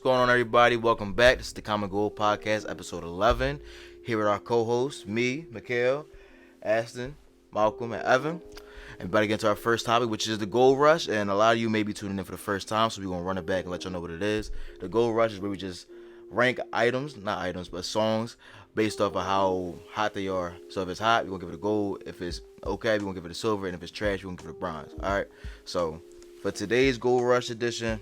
going on, everybody? Welcome back. This is the Common Goal Podcast, episode 11. Here with our co-hosts, me, Mikayle, Aston, Malcolm, and Evan. And about to get into our first topic, which is the Gold Rush. And a lot of you may be tuning in for the first time, so we're going to run it back and let y'all know what it is. The Gold Rush is where we just rank but songs based off of how hot they are. So if it's hot, we're going to give it a gold. If it's okay, we're going to give it a silver. And if it's trash, we're going to give it a bronze. All right? So for today's Gold Rush edition,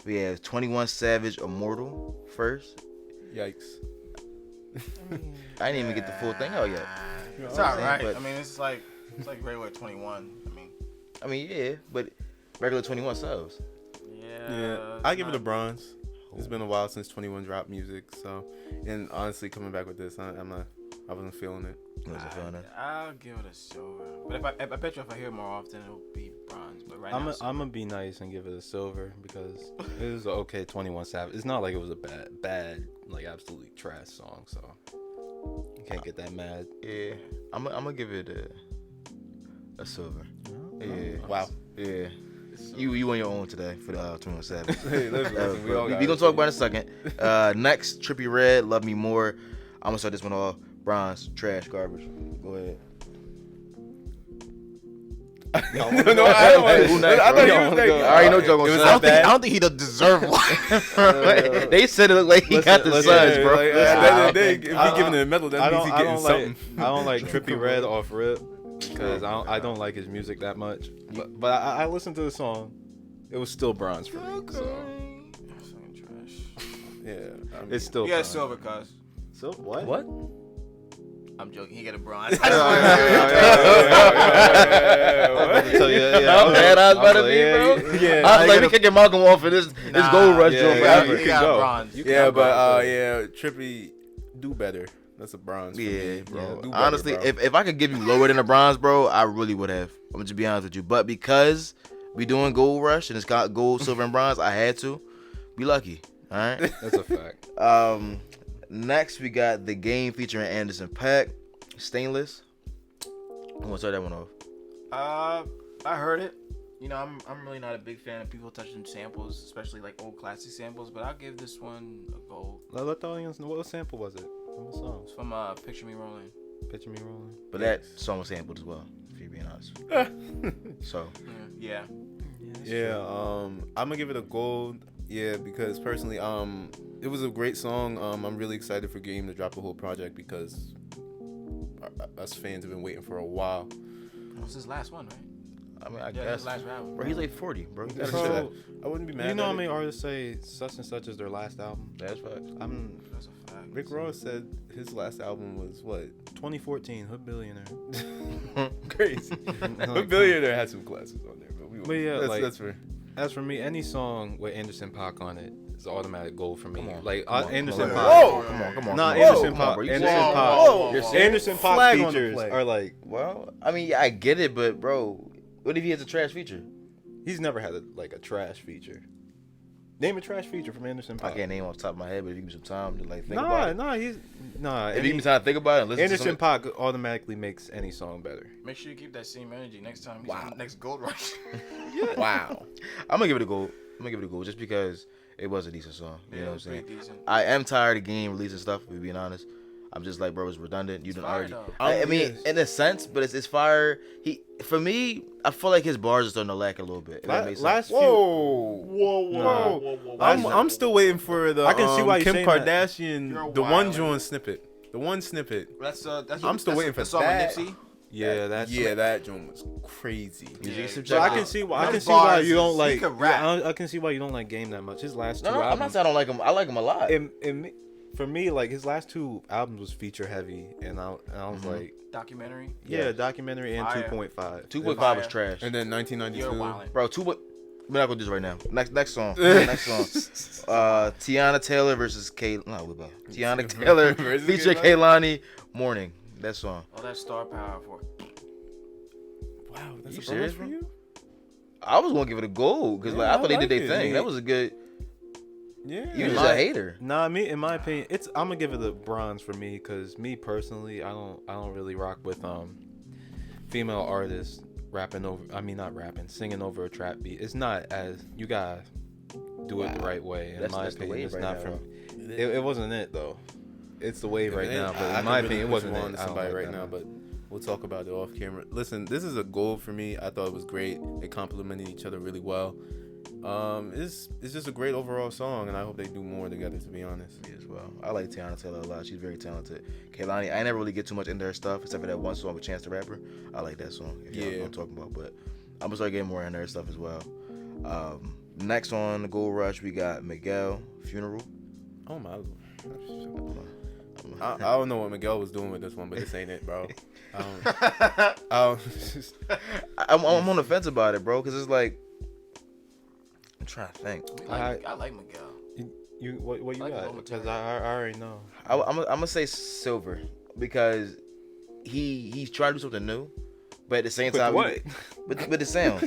we have 21 Savage Immortal first. Yikes. I didn't even get the full thing out yet. It's alright. I mean, it's like regular 21. I mean, yeah, but regular 21 sells. Yeah. I give it a bronze. It's been a while since 21 dropped music, so, and honestly, coming back with this, I wasn't feeling it. I'll give it a silver. But I bet you if I hear it more often, it'll be bronze. But right now, I'm gonna be nice and give it a silver because it was an okay 21 Savage. It's not like it was a bad, like absolutely trash song, so you can't get that mad. Yeah, I'm gonna give it a silver. Yeah. Wow. Yeah. You on your own today for the 21 Savage. Hey, listen, we gonna talk about it in a second. Next, Trippy Red, Love Me More. I'm gonna start this one off. Bronze, trash, garbage. Go ahead. No, I don't want to. I thought you was I already know Joe gonna say. I don't think he does deserve one. They said it looked like he got the suds, bro. Like, at the end of the day, if he giving it a medal, that means he getting something. I don't like Trippy Red off rip because I don't like his music that much. But I listened to the song. It was still bronze for me. So. Trash. Yeah, It's still. You got a bronze. silver, cuz. So what? What? I'm joking. He got a bronze. I was about to be, bro. Yeah, I was like, we kicking Malcolm off for this Gold Rush joint forever. You got bronze. Yeah, but Trippy, do better. That's a bronze. For me, bro. Yeah. Do better, Honestly, bro. if I could give you lower than a bronze, bro, I really would have. I'm gonna just be honest with you. But because we doing Gold Rush and it's got gold, silver, and bronze, I had to. Be lucky. All right. That's a fact. Next we got The Game featuring Anderson .Paak, Stainless. I'm gonna start that one off. I heard it. You know, I'm really not a big fan of people touching samples, especially like old classic samples. But I'll give this one a gold. Let the audience know what sample was it? What song? It's from Picture Me Rolling. Picture Me Rolling. But that song was sampled as well, if you're being honest. So Yeah. I'm gonna give it a gold. Yeah, because personally, it was a great song. I'm really excited for Game to drop the whole project because us fans have been waiting for a while. That was his last one, right? I mean, I His guess. last album. Bro, he's like 40, bro. You gotta So, chill. I wouldn't be mad. You know at how it. many artists say such and such is their last album? That's facts. I'm That's a fact. Rick Ross said his last album was what? 2014, Hood Billionaire. Crazy. But Billionaire had some classes on there, But yeah, that's for. As for me, any song with Anderson .Paak on it is automatic gold for me. Come on, Like come on, Anderson come on. .Paak. Whoa, come on. Nah, come on. Anderson Come on, .Paak. bro. You Anderson serious? .Paak. Whoa, You're serious? Anderson Flag .Paak on the features play. are like. Well, I mean, yeah, I get it, but bro, what if he has a trash feature? He's never had a trash feature. Name a trash feature from Anderson I .Paak. can't name off the top of my head, but if you give me some time to like think about it. If you give me time to think about it and listen Anderson to something. .Paak automatically makes any song better. Make sure you keep that same energy next time. He's Wow. on the next Gold Rush. Wow. I'm gonna give it a gold. Just because it was a decent song. You know what I'm saying? Pretty decent. I am tired of Game releasing stuff, if we're being honest. I'm just like, bro, it's redundant. You It's done fire, already. though. I mean, Yes. in a sense, but it's fire. For me, I feel like his bars are starting to lack a little bit. If that makes sense. Last few. Whoa. I'm still waiting for the I can see why you're Kim saying that. Kardashian, You're the one wild. joint snippet. The one snippet. That's I'm still waiting for the song that. with Nipsey. Yeah, that's that joint was crazy. Music is So subjective. I can see why. I can His see why bars you don't is- like. he could rap. I can see why you don't like Game that much. His last two No, I'm not albums. saying I don't like him. I like him a lot. For me, like his last two albums was feature heavy, and I was like, Documentary. yeah, documentary and Fire. 2.5. 2.5 was trash. And then You're 1992. wildin'. Bro, we're not gonna do this right now. Next song. Next song. Teyana Taylor versus Teyana Taylor Versus feature Kehlani? Kehlani. Morning. That song. All that star power for. Wow, that's You a serious, bronze for bro? you? I was gonna give it a gold because Yeah, I thought they did I their like it. thing. That was a good. Yeah. You just a hater. Nah, me in my opinion, I'm gonna give it a bronze for me because me personally, I don't really rock with female artists rapping over. I mean, not rapping, singing over a trap beat. It's not as you got do it the right way. In my That's the opinion, wave it's right not now, from. though. It wasn't it though. It's the wave right And now, but I in my could really opinion, it put wasn't you it. on to I don't somebody like right that, now, man. but we'll talk about it off camera. Listen, this is a goal for me. I thought it was great. They complemented each other really well. It's just a great overall song, and I hope they do more together. To be honest, Me as well. I like Teyana Taylor a lot. She's very talented. Kaylani, I never really get too much into her stuff except for that one song with Chance the Rapper. I like that song. If you know what I'm talking about, but I'm gonna start getting more into her stuff as well. Next on the Gold Rush, we got Miguel Funeral. oh my. I don't know what Miguel was doing with this one, but this ain't it, bro. I'm on the fence about it, bro, because it's like I'm trying to think. I like Miguel. You what you like got? the Because I already know. I'm gonna say Silver because he's trying to do something new, but at the same time, what? But the sound,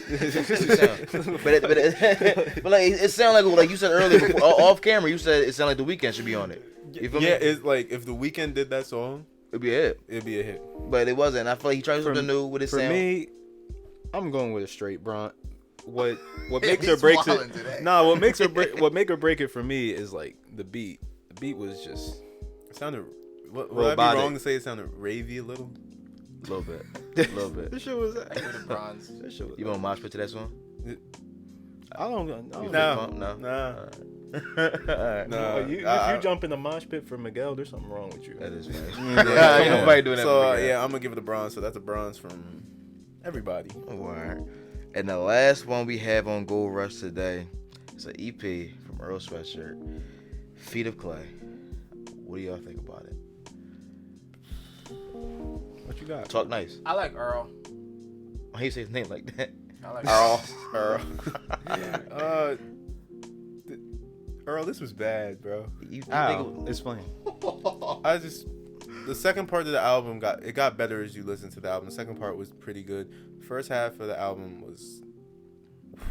but like it sounds like you said earlier before, off camera. You said it sounded like The Weeknd should be on it. You feel me? It's like if The Weeknd did that song, It'd be a hit, it'd be a hit. but it wasn't. I feel like he tried something new with his For sound. me, I'm going with a straight Bron. What makes He's or breaks wildin' it? today. Nah, what make or break it for me is like the beat. The beat was just It sounded. Would I be Robotic. wrong to say it sounded ravey a little? A little bit, a little bit. this shit was. I give it a bronze. This shit was You want to mosh pit to that song? I don't. You Nah. feel pumped? No. Nah. Alright. Nah. If you jump in the mosh pit for Miguel, there's something wrong with you. That is right. Yeah, Ain't nobody doing that. So for Miguel. yeah, I'm gonna give it a bronze. So that's a bronze from everybody. Alright. And the last one we have on Gold Rush today is an EP from Earl Sweatshirt, Feet of Clay. What do y'all think about it? What you got? Talk nice. I like Earl. Why you say his name like that? I like Earl. Earl, this was bad, bro. You Ow, think explain. The second part of the album got better as you listen to the album. The second part was pretty good. First half of the album was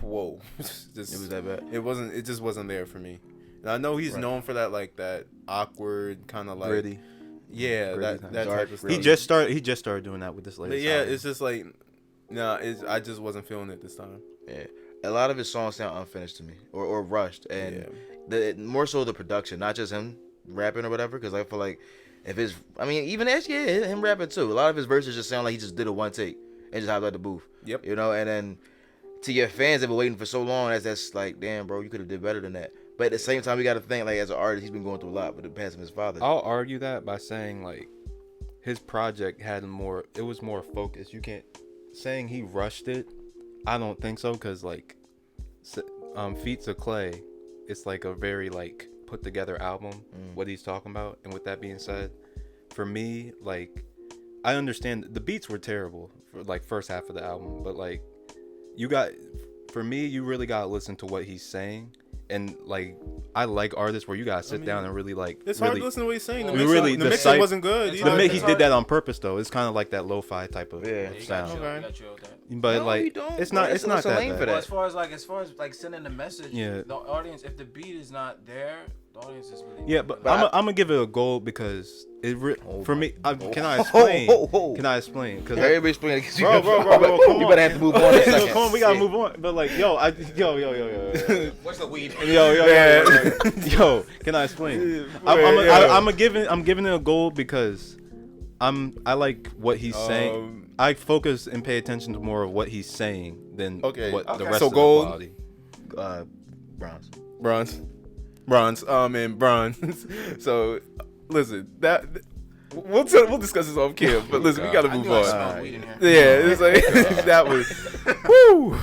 whoa. Just, it was that bad? It just wasn't there for me. And I know he's Right. known for that awkward kind of like Gritty. Yeah, Gritty that Dark, type of stuff. He just started doing that with this But latest. yeah, album. it's just like I just wasn't feeling it this time. Yeah. A lot of his songs sound unfinished to me or rushed. And more so the production, not just him rapping or whatever, because I feel like even him rapping too. A lot of his verses just sound like he just did a one take and just hopped out the booth. Yep. You know, and then to your fans that been waiting for so long, that's like, damn, bro, you could have did better than that. But at the same time, we got to think, like, as an artist, he's been going through a lot with the passing of his father. I'll argue that by saying like his project had it was more focused. You can't saying he rushed it. I don't think so, because like Feats of Clay, it's like a very like put together album. What he's talking about, and with that being said, for me, like I understand the beats were terrible for like first half of the album, but like you really gotta listen to what he's saying. And like I like artists where you gotta sit down and really like. It's really, hard to listen to what he's saying. The really mixing wasn't good. It's either. hard- he did that on purpose though. It's kind of like that lo-fi type of Yeah. sound. You got chill with that. But No, like you don't, it's bro. not It's that a lane bad. for that. Well, as far as like sending the message, Yeah. the audience, if the beat is not there, the audience is really Yeah, but But I'm gonna give it a gold because for me. Can I Oh, explain? oh, oh. Can I explain? Because Everybody explain it. bro, come You on. better have to move on in a second. Come on, we gotta Shit. move on. But like, yo, What's the weed? yo, can I explain? I'm giving it a gold because I like what he's saying. I focus and pay attention to more of what he's saying than what the rest So of gold? the quality. Bronze. Bronze, and bronze. So, listen, we'll discuss this off cam. But listen, we gotta I move knew I on. smelled weed in here. Yeah, it's like that was. Woo.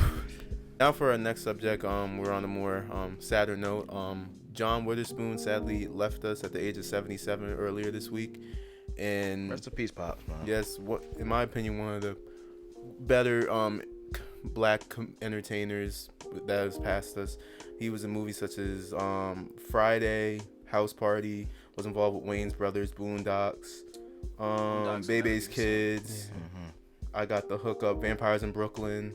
Now for our next subject, we're on a more sadder note. John Witherspoon sadly left us at the age of 77 earlier this week, and Rest in peace, Pops, man. yes, in my opinion, one of the better black entertainers that has passed us. He was in movies such as Friday, House Party, was involved with Wayne's Brothers, Boondocks, Bebe's Kids, I Got the Hookup, Vampires in Brooklyn,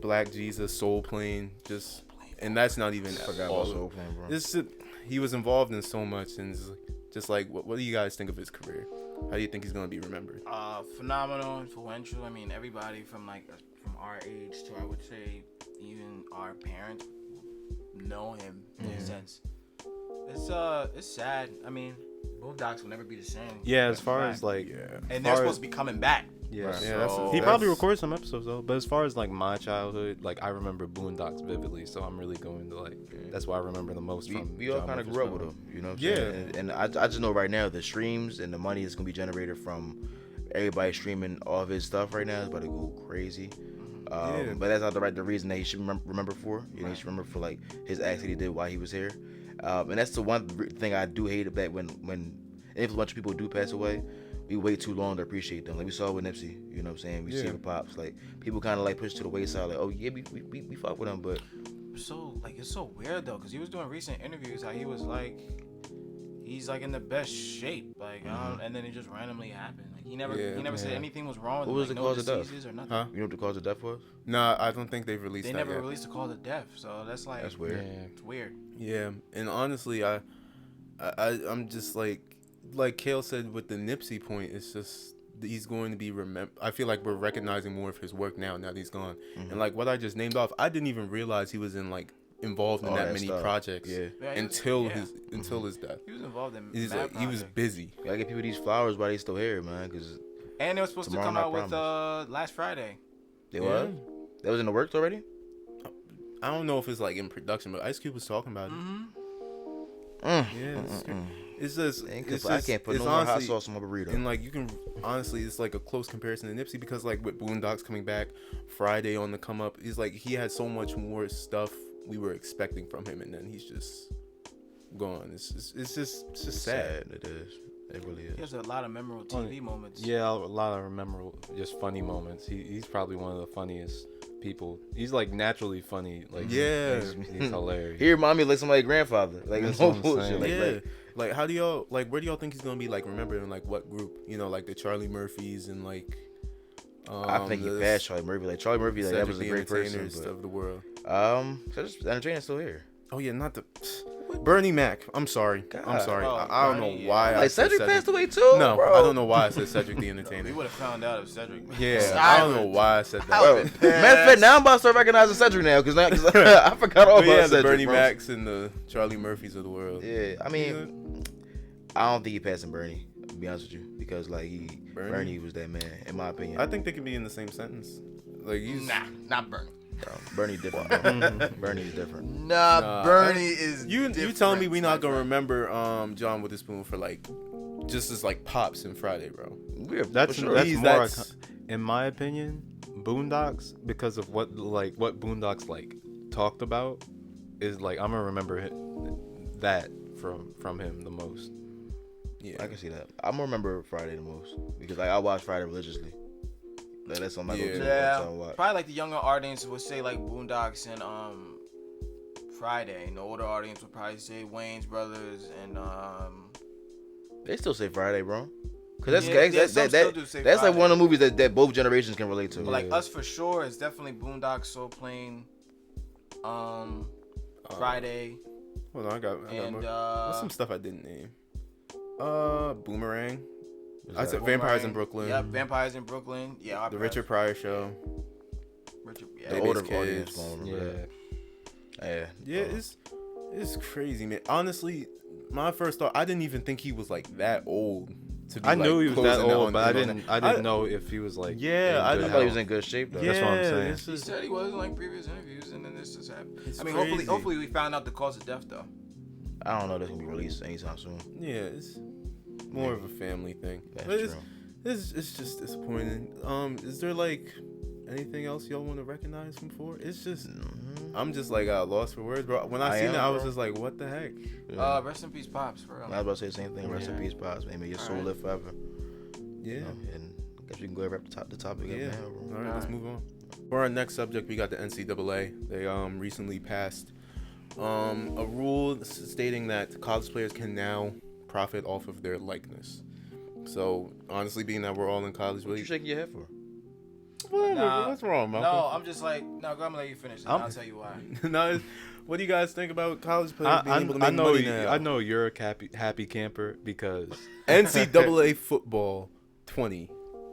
Black Jesus, Soul Plane, and that's not even Forgot all about of- Soul Plane, bro. he was involved in so much, and it's just like, what do you guys think of his career? How do you think he's gonna be remembered? Phenomenal, influential. I mean, everybody from our age to I would say even our parents know him in a sense. It's sad. I mean, Boondocks will never be the same. Yeah, as far as like, and they're supposed to be coming back. Yeah, Right. So, he probably recorded some episodes though. But as far as like my childhood, like I remember Boondocks vividly, so I'm really going to like. That's why I remember the most from. We all John kind of grew up with Witherspoon. him, you know what I'm saying? And I just know right now the streams and the money that's gonna be generated from everybody streaming all of his stuff right now is about to go crazy. But that's not the reason that he should remember for. You know, he should remember for like his acts that he did while he was here. And that's the one thing I do hate about when influential people do pass away. We wait too long to appreciate them. Like we saw with Nipsey, you know what I'm saying? We see with Pops. Like people kind of like push to the wayside. Like, oh yeah, we fuck with him, but so like it's so weird though, because he was doing recent interviews how he was like, he's like in the best shape, like and then it just randomly happened. Like he never said anything was wrong with what was the no cause of death? diseases or nothing. Huh? you know what the cause of death was? Nah, I don't think they've released They that never yet. released the cause of death, so that's like That's weird. It's weird. Yeah, and honestly, I'm just like Kale said with the Nipsey point, it's just he's going to be I feel like we're recognizing more of his work now that he's gone. And like what I just named off, I didn't even realize he was in like involved in All that that many stuff. projects until his death. He was involved in He's mad like he was projects. busy. You gotta give people these flowers while they still here, man, because And it was supposed to Tomorrow come Night out with Promise. last Friday. they was. That was in the works already. I don't know if it's like in production, but Ice Cube was talking about it. Yeah, it's just I can't put it's no more hot honestly- sauce on my burrito. And like you can honestly, it's like a close comparison to Nipsey because like with Boondocks coming back, Friday on the come up, is like he had so much more stuff we were expecting from him, and then he's just gone. It's just sad. It is. It really He is. has a lot of memorable TV moments. Yeah, a lot of memorable, just funny moments. He's probably one of the funniest people. He's like naturally funny. Like he's hilarious. He remind me of like somebody's grandfather. Like That's no what I'm bullshit. saying. Like how do y'all like? Where do y'all think he's gonna be like remembered in like what group? You know, like the Charlie Murphys and like. I think he passed Charlie Murphy. Like Charlie Murphy, like that was a great person. Entertainers of the world. Cedric the Entertainer's still here. Oh yeah, not the Bernie Mac. I'm sorry. I'm sorry. Oh, I don't Bernie, know why. I Like said Cedric passed away too. No, bro. I don't know why I said Cedric the We Entertainer. would have found out if Cedric. Yeah, I don't know why I said that. Bro, matter of fact, now I'm about to start recognizing Cedric now because I forgot all But about yeah, the Cedric. Bernie bro. Macs and the Charlie Murphys of the world. Yeah, I mean, I don't think he passing Bernie. To be honest with you, because like Bernie was that man, in my opinion. I think they can be in the same sentence. Like he's Nah, not Bernie. Bro, Bernie different. Bro. Bernie's different. Nah, Bernie is. you telling me we not gonna remember John Witherspoon for like just as like Pops and Friday, bro. That's For sure. that's He's- more, that's- in my opinion, Boondocks, because of what Boondocks like talked about, is like I'm gonna remember that from him the most. Yeah, I can see that. I'm gonna remember Friday the most because like I watch Friday religiously. Like, that's something I go to. Yeah. Yeah, all the time to watch. probably like the younger audience would say like Boondocks and Friday, and the older audience would probably say Wayne's Brothers and They still say Friday, bro. Cause Yeah, some still do say that's like Friday. one of the movies that both generations can relate to. But like us for sure, it's definitely Boondocks, Soul Plane, Friday, hold on, I got and more. What's some stuff I didn't name? Boomerang. What's I that? said Vampires in Boomerang. Brooklyn. Yeah, Vampires in Brooklyn. Yeah, The Richard Pryor Show. Richard. The Yeah, Baby's older Kids. audience won't remember that. Yeah, it's crazy, man. Honestly, my first thought, I didn't even think he was like that old. To be, I knew he was that closing old, on- but I on didn't that. know if he was like. Yeah, I in good thought he was health. in good shape though. Yeah, That's what I'm saying. it's he just- said he was in like previous interviews, and then this just happened. It's I mean, crazy. hopefully we found out the cause of death though. I don't know if that's gonna be released anytime soon. Yeah, it's more of a family thing. That's But true. it's just disappointing. Is there like anything else y'all want to recognize him for? It's just I'm just like lost for words, bro. When I seen am, it, I was bro. just like, what the heck? Yeah. Rest in peace, Pops. For real. I was about to say the same thing. Rest in Yeah. peace, Pops. May your soul Alright. live forever. Yeah. You know, and I guess we can go wrap the topic Yeah. up now, bro. All right, let's move on. For our next subject, we got the NCAA. They recently passed a rule stating that college players can now profit off of their likeness. So honestly, being that we're all in college, What you shaking your head for? what's wrong, No, Malcolm? I'm just like, no, go. I'm gonna let you finish, and I'll tell you why. No, what do you guys think about college players being able to I make know money now? I know you're a happy camper because NCAA football 20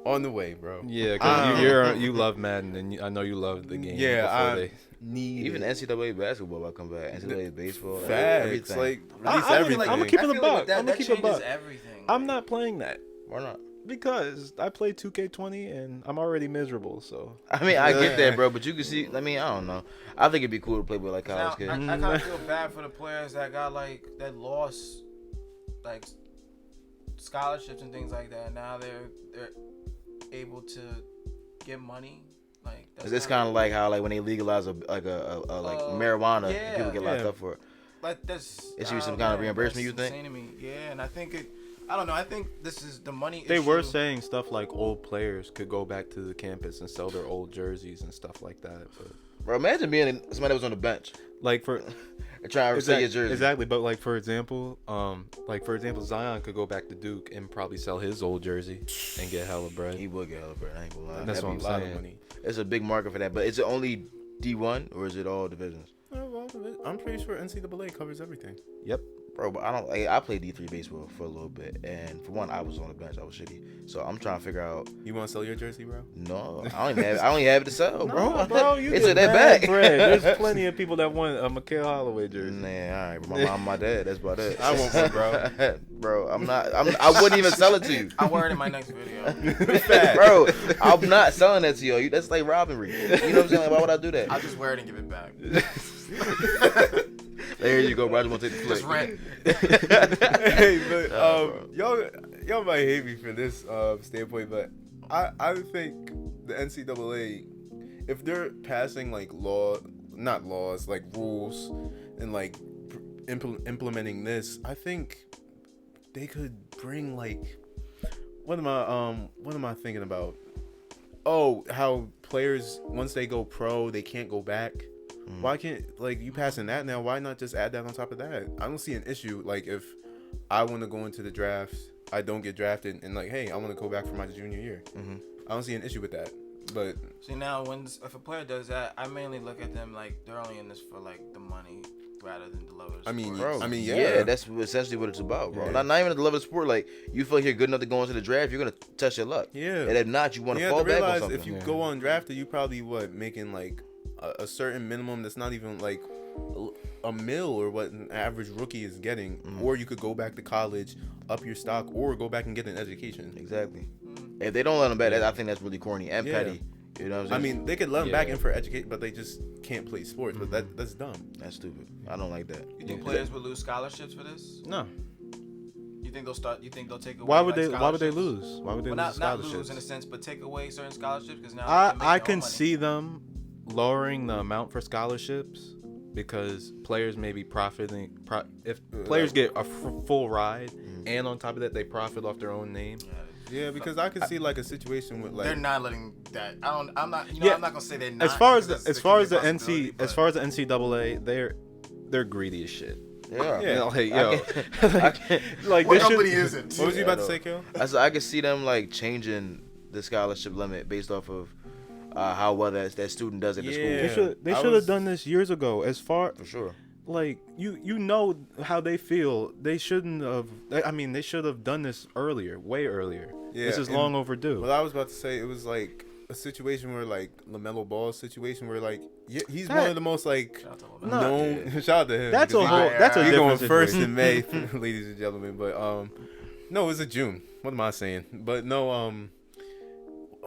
On the way, bro. Yeah, because you love Madden, and I know you love the game. Yeah, need even NCAA basketball will come back. NCAA baseball, facts, everything. like release everything. I'm gonna keep it a buck. That I'm gonna keep it a changes buck. everything. I'm not playing that Why not? because I play 2K20 and I'm already miserable. So I mean, I get that, bro, but you can see. I mean, I don't know. I think it'd be cool to play with like Now, college kids. I kind of feel bad for the players that got like that lost like scholarships and things like that. Now they're able to get money. Like It's kind of like how like when they legalize a marijuana, yeah. people get locked up for it. like this. It should be some kind of reimbursement, you think? Insane to me. Yeah, and I think it. I don't know. I think this is the money. they issue. were saying stuff like old players could go back to the campus and sell their old jerseys and stuff like that. But Bro, imagine being somebody that was on the bench like for and trying to sell your jersey. exactly, but like for example, Zion could go back to Duke and probably sell his old jersey and get hella bread. He would get hella bread. I ain't gonna lie. That's That'd what I'm be a lot of saying. money. It's a big market for that, but is it only D1 or is it all divisions? I'm pretty sure NCAA covers everything. Yep. Bro, but I played D3 baseball for a little bit, and for one, I was on the bench. I was shitty, so I'm trying to figure out. You want to sell your jersey, bro? No, I don't even have it to sell, bro. No, bro, you it's get in that mad bag. bread. There's plenty of people that want a Mikayle Holloway jersey. Nah, all right, my mom, my dad. That's about it. I want one, bro. Bro, I wouldn't even sell it to you. I'll wear it in my next video. Bro, I'm not selling that to you. That's like robbery. You know what I'm saying? Like, why would I do that? I'll just wear it and give it back. There you go, Roger. Gonna take the flick. Just rent. Hey, but y'all might hate me for this standpoint, but I think the NCAA, if they're passing like not laws, like rules, and like implementing this, I think they could bring like what am I thinking about? Oh, how players once they go pro, they can't go back. Why can't, like, you passing that now? Why not just add that on top of that? I don't see an issue. Like, if I want to go into the draft, I don't get drafted, and like, hey, I want to go back for my junior year. I don't see an issue with that. But see now, if a player does that, I mainly look at them like they're only in this for like the money rather than the love of the sport. Bro, yeah, that's essentially what it's about, bro. Yeah. Not even the love of the sport. Like, you feel like you're good enough to go into the draft, you're gonna test your luck. Yeah. And if not, you want to you fall have to back on realize something. if you go undrafted, you probably making like a certain minimum that's not even like a mil or what an average rookie is getting, or you could go back to college, up your stock, or go back and get an education. Exactly. If they don't let them back, I think that's really corny and petty. You know what I'm saying? I mean, they could let them back in for education, but they just can't play sports. But that's dumb. That's stupid. I don't like that. You think players would lose scholarships for this? No. You think they'll start? You think they'll take away? Why would like, they? Why would they scholarships? lose? Why would they Well, lose not scholarships? lose in a sense, but take away certain scholarships because now I can see them lowering the amount for scholarships because players may be profiting. If players get a full ride and on top of that they profit off their own name. Yeah, because I could see like a situation with like they're not letting that. I'm not. You know, Yeah. I'm not gonna say they're not. As far as because the NCAA, they're greedy as shit. Yeah. You know, like, I yo, can't- like what this company should, is it? What was you about to say, Kill? I could see them like changing the scholarship limit based off of how well that student does at the school. They should have done this years ago. As far For sure. like you know how they feel. They shouldn't have. I mean, they should have done this earlier, way earlier. Yeah, This is and long overdue. What I was about to say, it was like a situation where like LaMelo Ball's situation where like he's one of the most like Shout out to LaMelo. known. Shout out to him. That's a because whole. That's a he's different going first situation. in May, ladies and gentlemen. But no, it was in June. What am I saying? But no,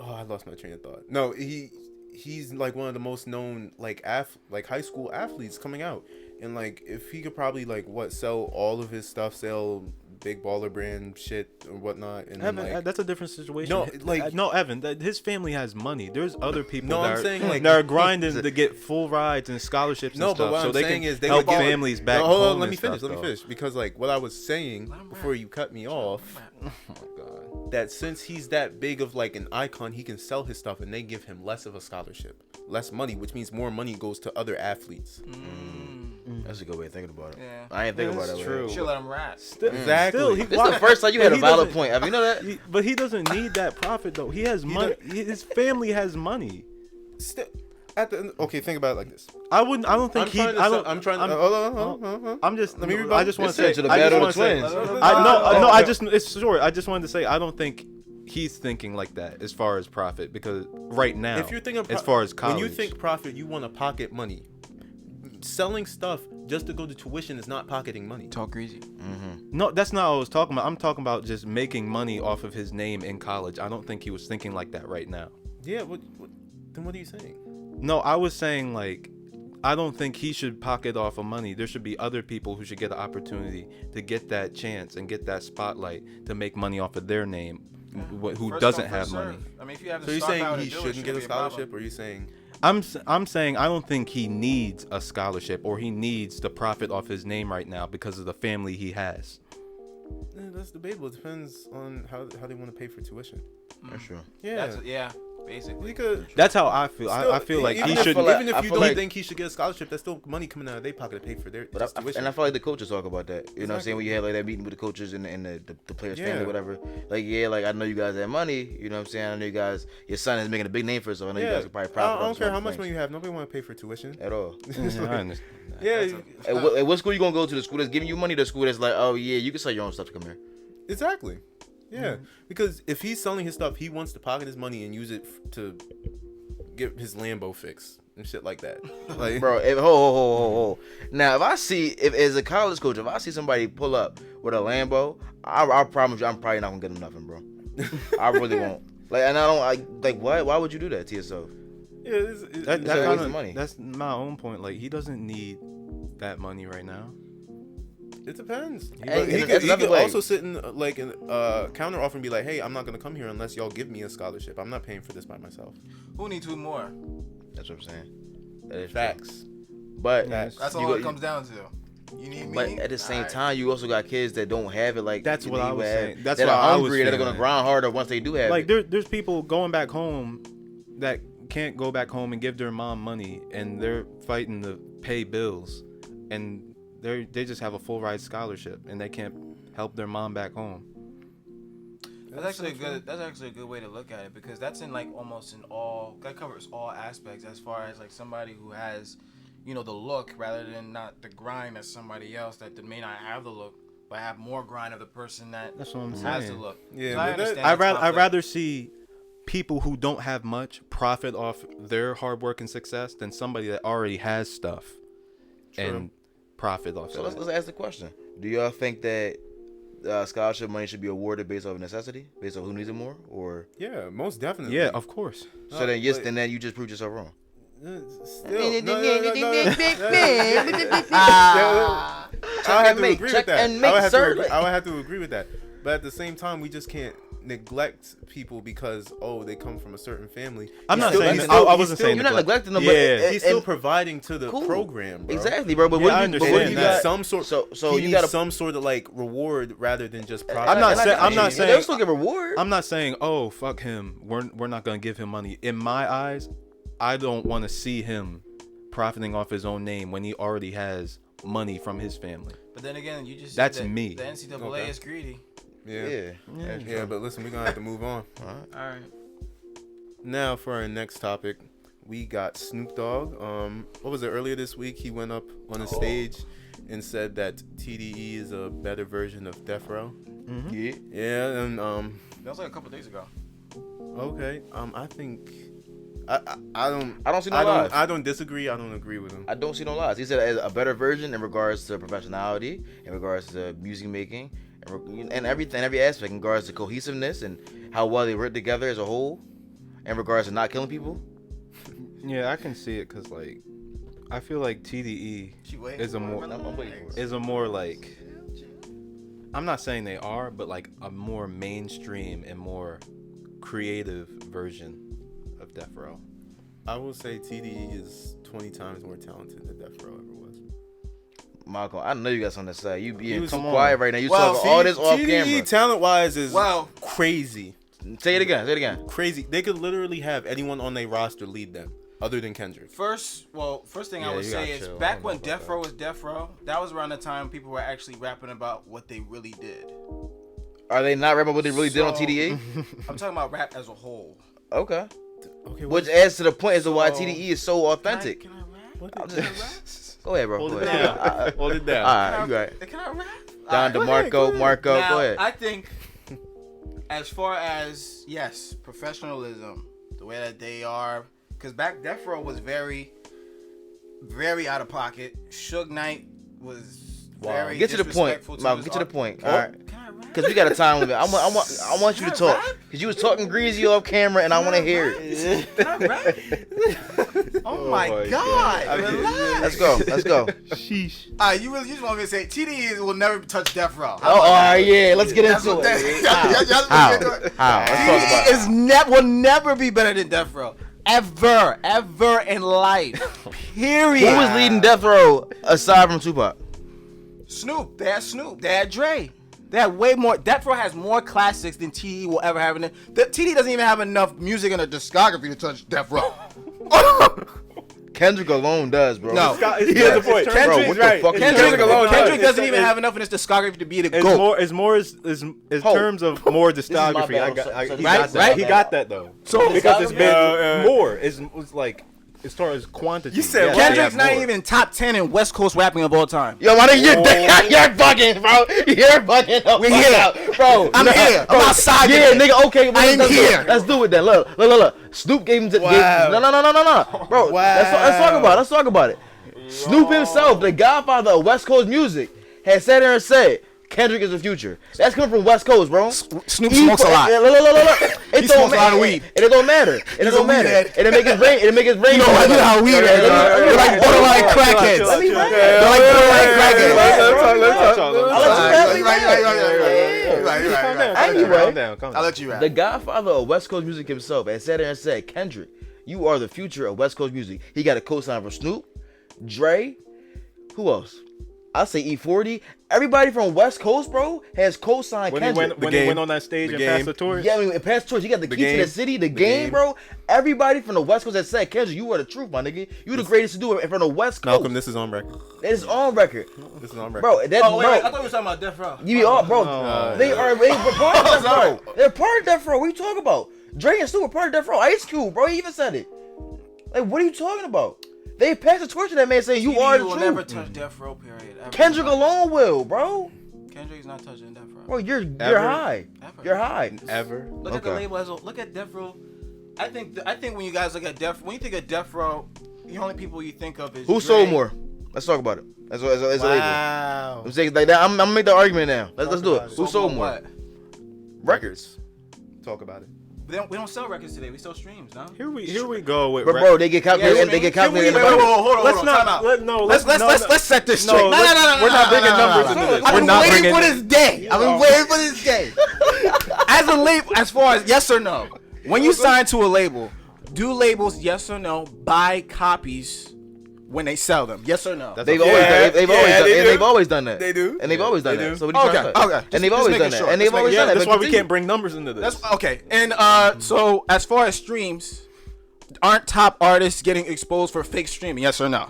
I lost my train of thought. No, he's like one of the most known like high school athletes coming out, and like if he could probably like sell all of his stuff, sell big baller brand shit or whatnot, and Evan, like, that's a different situation. No, like- no, Evan. His family has money. There's other people No, I'm that, saying, like- that are grinding to get full rides and scholarships No, and but stuff, what so I'm they saying can is they help would- families back No, hold home. on, let me and stuff, finish. Because like what I was saying before you cut me off, Oh my god. that since he's that big of like an icon, he can sell his stuff and they give him less of a scholarship, less money, which means more money goes to other athletes. That's a good way of thinking about it. Yeah. I ain't thinking about That's that true. way. Should let them rap. Exactly. Still, This is the first time you had a valid point. Have you know that? But he doesn't need that profit though. He has money. His family has money. Still, at the end, okay, think about it like this. I wouldn't. I don't think he. I'm trying to. Hold on. I'm just. Let me I just want to Listen say. to the I just battle wanna of the say- twins. I no. I just. It's short. I just wanted to say. I don't think he's thinking like that as far as profit, because right now, If you're thinking as far as college, when you think profit, you want to pocket money. Selling stuff just to go to tuition is not pocketing money. Talk greasy. no, that's not what I was talking about. I'm talking about just making money off of his name in college. I don't think he was thinking like that right now. Yeah, then what are you saying? No, I was saying, like, I don't think he should pocket off of money. There should be other people who should get the opportunity to get that chance and get that spotlight to make money off of their name, who First doesn't come, have first money. serve. I mean, if you have the So you're star saying power to he do it, shouldn't get a be problem. scholarship, or are you saying? I'm saying I don't think he needs a scholarship or he needs to profit off his name right now because of the family he has. That's debatable. It depends on how they want to pay for tuition. That's true. Yeah, Basically. because That's how I feel. still, I feel like even he if- should. Even if I you feel don't like- think he should get a scholarship, that's still money coming out of their pocket to pay for their But just I tuition. feel like the coaches talk about that. You know what I'm saying? When you have like that meeting with the coaches and the players' family, whatever. Like, yeah, like I know you guys have money. You know what I'm saying? I know you guys, your son is making a big name for himself. I know you guys could probably profit. I off don't care some how much things. money you have. Nobody want to pay for tuition. At all. Yeah, I understand. Yeah, At what school you gonna go to? The school that's giving you money? The school that's like, oh yeah, you can sell your own stuff to come here. exactly. Yeah, because if he's selling his stuff, he wants to pocket his money and use it to get his Lambo fixed and shit like that. Like, Bro, ho. Now, if as a college coach, if I see somebody pull up with a Lambo, I promise you, I'm probably not gonna get them nothing, bro. I really won't. Like, and why would you do that to yourself? yeah, it's That It's a waste kinda, of money. That's my own point. Like, he doesn't need that money right now. it depends. And But he that's could another way. also sit in like an counter offer and be like, "Hey, I'm not gonna come here unless y'all give me a scholarship. I'm not paying for this by myself." Who needs two more? That's what I'm saying. That is true. Facts. But Facts. That's you all go- it comes down to. You need me. But at the same Alright. time, you also got kids that don't have it. Like That's you what know, I you was have, saying. That's that why are I was hungry and that are gonna feeling. grind harder once they do have Like, it. there's people going back home that can't go back home and give their mom money, and they're fighting to pay bills, and they just have a full ride scholarship, and they can't help their mom back home. That's actually a good way to look at it, because that's in like almost in all, that covers all aspects as far as like somebody who has, you know, the look rather than not the grind as somebody else that may not have the look but have more grind of the person that That's what I'm has the saying. look. Yeah, 'Cause I but that- understand I'd that's I'd conflict. rather see people who don't have much profit off their hard work and success than somebody that already has stuff and profit off So of let's it. ask the question: do y'all think that scholarship money should be awarded based off necessity, based on who needs it more, or Yeah, most definitely. Yeah, of course. so then yes, then you just proved yourself wrong? Still, no. Ah. I would have to make, agree check with that. and make, sir. I would have to agree with that. But at the same time, we just can't neglect people because they come from a certain family. I'm not still- saying he's I still- wasn't saying You're not neglect. neglecting them, Yeah. but He's still and- providing to the cool. program, bro. Exactly, bro. But Yeah, what I you, understand but what He you that. got? needs some sort. So he you needs got some sort of like reward rather than just profit. I'm not saying- I'm not They'll saying- still get reward. I'm not saying, oh, fuck him. We're not gonna give him money. In my eyes, I don't want to see him profiting off his own name when he already has money from his family. But then again, you just That's said that me. The NCAA Okay. is greedy. Yeah. But listen, we're gonna have to move on. All right. Now for our next topic, we got Snoop Dogg. What was it? Earlier this week, he went up on the stage and said that TDE is a better version of Death Row. Yeah. Yeah, and That was like a couple days ago. okay. I think I don't see no lies. I don't disagree. I don't agree with him. I don't see no lies. He said as a better version in regards to professionality, in regards to music making, and everything, every aspect, in regards to cohesiveness and how well they work together as a whole, in regards to not killing people. Yeah, I can see it because, like, I feel like TDE is a more I'm waiting for it. is a more like, I'm not saying they are, but like a more mainstream and more creative version of Death Row. I will say TDE is 20 times more talented than Death Row ever was. Malcolm, I know you got something to say. You being was- too come on. quiet right now. You Well, talking all this off TDE camera. talent-wise is Well- crazy. Say it again. Say it again. Crazy. They could literally have anyone on their roster lead them, other than Kendrick. First thing I Yeah, would you say gotta is chill. I back don't know when about Death that. Row was Death Row, that was around the time people were actually rapping about what they really did. Are they not rapping what they really did on So- TDE? I'm talking about rap as a whole. Okay. Okay, Which adds to the point as to why So- TDE is so authentic. Can I rap? what I'm the- just- Go ahead, bro. Hold Go it ahead. down. Hold it down. All right, you got it. Can I rap? Down to Alright. Marco. Marco, Now, go ahead. I think As far as yes, professionalism, the way that they are, because back Death Row was very, very out of pocket. Suge Knight was very Get to the point, disrespectful to Malcolm. his Get to the art. point. Oh, All right. can I rap? Because we got a time limit. I want you to Can I talk. rap? Because you was talking greasy off camera, and I want to hear it. Can I rap? Oh my my God! God. Relax. Let's go. Sheesh. You just want me to say TDE will never touch Death Row? Oh, all right, yeah. Let's get That's into what it. y'all How? get into it. How? Let's talk about it. TDE will never be better than Death Row. Ever in life. Period. Who was leading Death Row aside from Tupac? Snoop. They had Snoop. They had Dre. They had way more. Death Row has more classics than TDE will ever have in it. TDE doesn't even have enough music in a discography to touch Death Row. Kendrick alone does, bro. No. He has a point. Bro, Kendrick's what the right. fuck is Kendrick going on? doesn't even have enough in his discography to be the It's GOAT. more. It's more. Is Ho. terms of more is my discography. bad. He Right, got that. right. He got that though. So Because it's been Yeah, more. It's like as far as quantity. You said yes, Kendrick's he not has more. even top 10 in West Coast rapping of all time. Yo, my nigga, you're fucking, bro. You're fucking. We here. Bro. I'm here. I'm outside Yeah, today. nigga. Okay, bro, I'm let's do it. here. Let's do it then. Look. Snoop gave him. Wow. No, bro. Let's talk about it. Snoop himself, the godfather of West Coast music, has sat there and said Kendrick is the future. That's coming from West Coast, bro. Snoop smokes a lot. Look. It He don't smokes a lot of matter. weed. It don't matter. It don't matter. weedhead. It'll make his brain. You know how weed is. They're like borderline crackheads. Let me rap. They're like borderline crackheads. Let's talk. I'll let you rap. The godfather of West Coast music himself has sat there and said, Kendrick, you are the future of West Coast music. He got a co-sign from Snoop, Dre, who else? I'll say E40. Everybody from West Coast, bro, has co-signed When he Kendrick. went on that stage and passed the torch. Yeah, I mean, past torch, you got the key to game. the city, the game, bro. Everybody from the West Coast that said, Kendrick, you are the truth, my nigga. You the greatest to do it from the West Coast. Malcolm, this is on record. It's on record. This is on record. Bro, that's Oh, wait, bro. I thought we were talking about Death Row. You be all, bro. They are part of Death Sorry. Row. They're part of Death Row. What are you talking about? Dre and Snoop are part of Death Row. Ice Cube, bro. He even said it. Like, what are you talking about? They passed the torch to that man saying you are the will never truth. touch Death Row, period. Ever. Kendrick alone will, bro. Kendrick's not touching Death Row. Bro, you're Ever? high. Ever. You're high. Ever. Look at the label as a look at Death Row. I think when you guys look at when you think of Death Row, the only people you think of is Who Dre. sold more? Let's talk about it. As a label. Wow. I'm saying like that. I'm gonna make the argument now. Let's do it. Who sold more? What? Records. Talk about it. We don't sell records today. We sell streams, no? Here we go with. But bro, they get calculated. They get calculated. Wait, hold on. Let's not. Time out. Let's set this No, straight. we're not bringing numbers into this. I've We're been not waiting bringing. for this day. I've been waiting for this day. As a label, as far as yes or no, when you sign to a label, do labels yes or no buy copies when they sell them? Yes or no? They've always done that. They do. And they've always done They that. do. So what are you trying to say? Okay. And they've Just always making done that. sure. And they've Just always making done that. That's but why we continue. can't bring numbers into this. That's okay. And so as far as streams, aren't top artists getting exposed for fake streaming? Yes or no?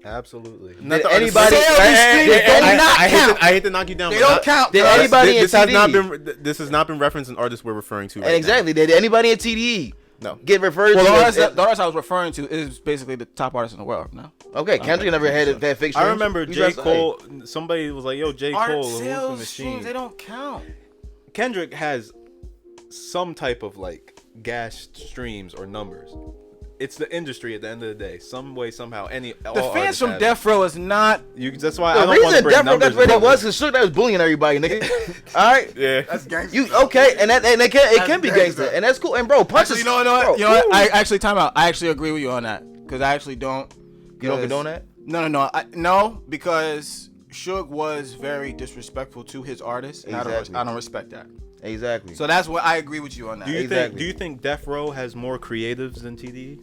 Absolutely. Did anybody? I hate to knock you down. They but don't not- count. Did cuz. anybody in This has not TDE? been. This has not been referenced in artists we're referring to. Right Exactly. Did anybody in TDE No. get referred Well, to? the artist I was referring to is basically the top artist in the world. No. Okay, Kendrick never had that fake Now. I streams. remember You J. just- Cole. Somebody was like, "Yo, J. Art Cole, who's the sales machine?" streams, they don't count. Kendrick has some type of like gas streams or numbers. It's the industry at the end of the day. Some way, somehow, The fans from Death. Death Row is not. That's why I The don't want to reason bring Death Row numbers. got where they into was this. because Suge Knight was bullying everybody, nigga. All right. Yeah. That's gangster. You okay? And it can be gangster, and that's cool. And bro, punches. You know what? I actually time out. I actually agree with you on that because I actually don't. You don't condone that? No. No, because Suge was very disrespectful to his artists, and Exactly. I don't respect that. Exactly. So that's what I agree with you on that. Exactly. Do you think Death Row has more creatives than TDE?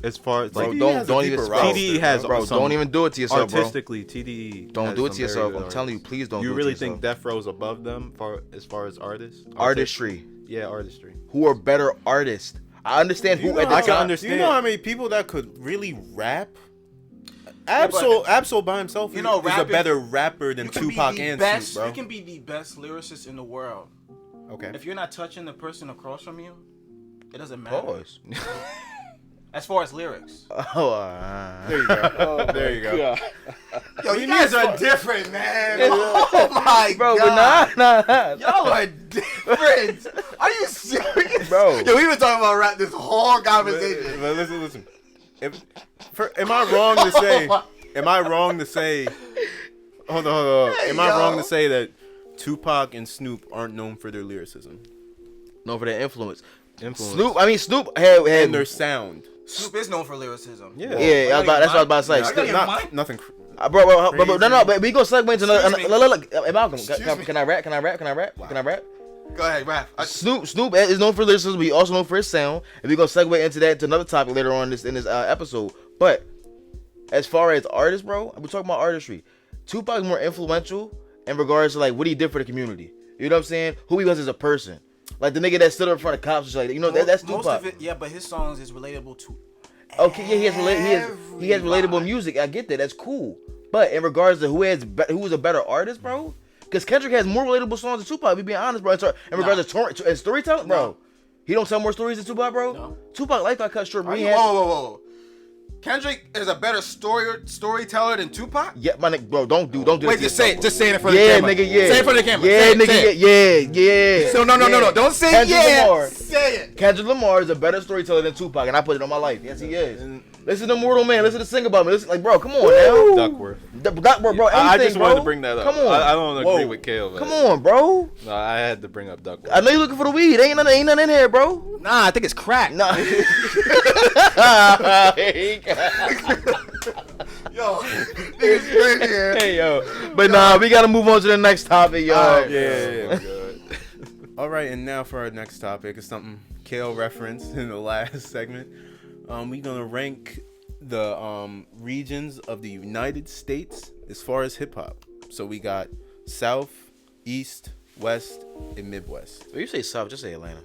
As far as Bro, like don't even. Bro, TDE has bro. some Don't even do it to yourself, bro. artistically. TDE Don't has do it some to yourself. very I'm good telling you, artists. please don't. You do it really to think yourself. Death Row's above them as far as artists? Artistry? Yeah, artistry. Who are better artists? I understand who. I can Do understand. you know how many people that could really rap? but- Absol by himself You know, is a rapping- better rapper than You can be Tupac the and best. Snoop, bro. You can be the best lyricist in the world. Okay. If you're not touching the person across from you, it doesn't matter. Pause. As far as lyrics. There you go. There you go. Yo, you guys are different, man. Oh my Bro, god. but nah. Y'all are different. Are you serious? Bro. Yo, we've been talking about rap this whole conversation. But listen. Am I wrong to say? Am I wrong to say? Hold on. Am I wrong to say that Tupac and Snoop aren't known for their lyricism? Known for their influence. Snoop had And their sound. Snoop is known for lyricism. Yeah, that's what I was about to say. Yeah, Snoop- Not nothing. Bro, but we gonna segue into another. Excuse me. Look, Malcolm, Excuse me. can I rap? Can I rap? Go ahead, rap. Snoop is known for lyricism, but he also known for his sound, and we're gonna segue into that to another topic later on in this episode. But as far as artists, bro, we're talking about artistry. Tupac is more influential in regards to like what he did for the community. You know what I'm saying? Who he was as a person. Like the nigga that stood up in front of cops and shit like that. You know, that's Tupac. Most of it, yeah, but his songs is relatable to. Okay, yeah, he has relatable music. I get that. That's cool. But in regards to who was a better artist, bro, because Kendrick has more relatable songs than Tupac. Be being honest, bro. In regards to storytelling, bro, No. he don't tell more stories than Tupac, bro. No. Tupac like that cut short. Bro. Whoa. Kendrick is a better storyteller than Tupac? Yeah, my nigga, bro. Don't do Wait, this. just say it. Just say it in front of Yeah, the camera. nigga, yeah. Say it in front of the camera. Yeah, Say it, nigga, say it. yeah. So no. Don't say Kendrick yeah. Lamar. Say it. Kendrick Lamar is a better storyteller than Tupac, and I put it on my life. Yes, he is. Listen to Mortal Man. Listen to Sing About Me. Listen, like, bro, come on now. Duckworth. Bro, I anything, just wanted bro. to bring that up. Come on. I don't agree Whoa. with Kale. Man. Come on, bro. No, I had to bring up Duckworth. I know you looking for the weed. Ain't nothing in here, bro. Nah, I think it's crack. Nah. Yo, niggas crazy here. Hey, yo. But nah, we gotta move on to the next topic, y'all. Yeah. All right, and now for our next topic is something Kale referenced in the last segment. We're gonna rank the regions of the United States as far as hip hop. So we got South, East, West, and Midwest. When you say South, just say Atlanta.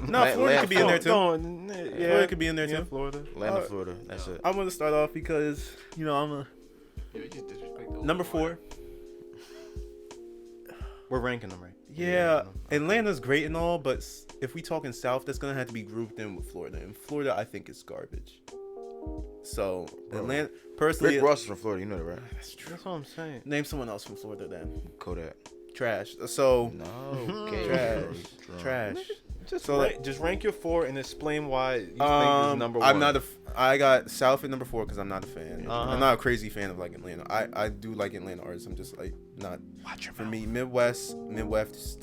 No, Florida could be in there too. Yeah, Florida could be in there too. Florida. Atlanta, Florida. That's it. I'm gonna start off because I'm a number 4. We're ranking them right. Yeah, Atlanta's great and all, but if we talking South, that's gonna have to be grouped in with Florida. And Florida, I think, is garbage. So Atlanta, personally, Rick Ross is from Florida. You know that, right? that's true. That's what I'm saying. Name someone else from Florida then. Kodak. Trash. So No. trash. Just So, just rank your 4 and explain why you think it's number 1. I'm not I got South at number 4 because I'm not a fan. Uh-huh. I'm not a crazy fan of like Atlanta. I do like Atlanta artists. I'm just like not. For me, Midwest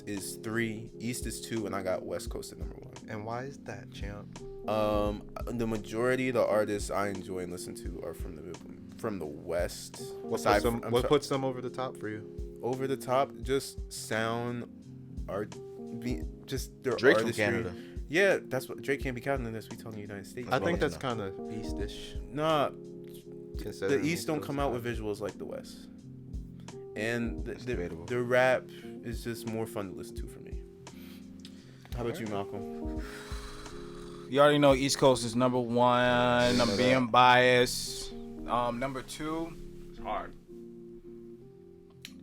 is 3, East is 2, and I got West Coast at number 1. And why is that, champ? The majority of the artists I enjoy and listen to are from the West. What puts them over the top for you? Over the top? Just sound, art, just their Drake's from artistry. Canada. Yeah, that's what Drake can't be counted in this. We talking United States. I think no. that's kind of East-ish. Nah, the considering East don't Coast come out vibe. with visuals like the West, and debatable. the rap is just more fun to listen to for me. How about you, Malcolm? You already know East Coast is number 1. I'm being biased. Number 2, it's hard.